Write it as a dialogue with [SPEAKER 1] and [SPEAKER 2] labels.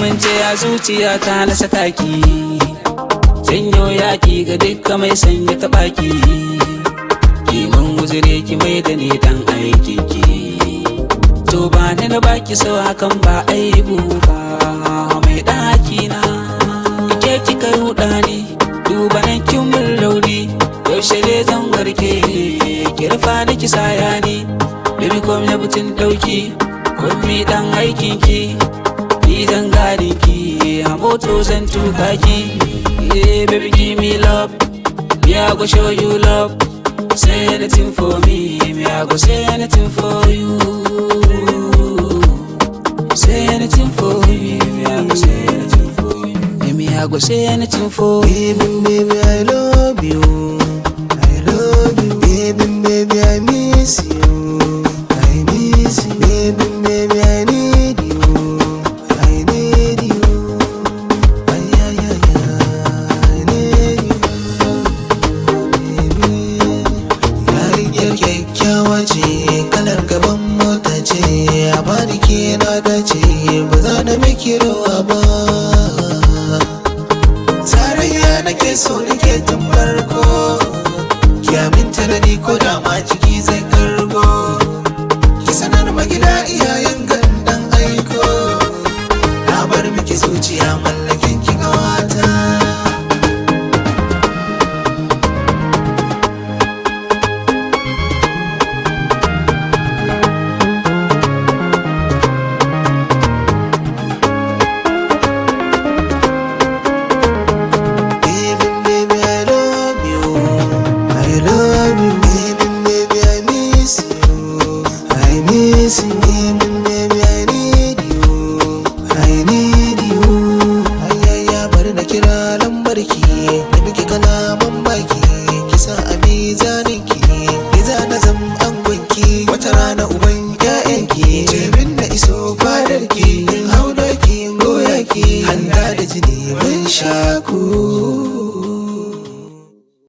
[SPEAKER 1] amince a zuciyata na saka ki, janyo yaki ga dukkan mai sanya taɓaki. Ki mun uzure ki mai da ni dan aiki ki, to ba ni na baki so hakan ba aibu ba. Mai ɗaki na ike kika ruɗa ni, duba nan kin mun rauni, yaushe ne zan warke? Ki rufa ni ki saya ni, baby kom ya butun ɗauki, komi dan aikin ki, ni zan gadin ki, a moto zan tuka ki. Yeah, baby give me love, me I go show you love. Say anything for me, me I go say anything for you. Say anything for you, me I go say anything for you. Yeah, me I go say anything for you.
[SPEAKER 2] Baby, baby, I love you. I love you. Baby, baby, I miss you. I miss you. Baby, baby, I need you. I need you. Ay, ay, ay, ay, I need you. Baby, yarinyar kyakkyawa ce, kalar gaban mota ce, a bani ke na dace, ba za na miki rawa ba. Tarayya nake so nake tun farko, ki aminta da ni ko da ma jiki zai kargo, ki sanar magida iyayen gandan aiko, na bar miki zuciya mallakin ki gawata. Baby, I need you. I need you. Ayaya bari na kira lambarki, da muke kalaman baki, kisa a mizaninki, ni za na zam angonki, wata rana uban ƴaƴanki, jebin na iso fadarki, in hau doki in goya ki, handa da jini mun shaku.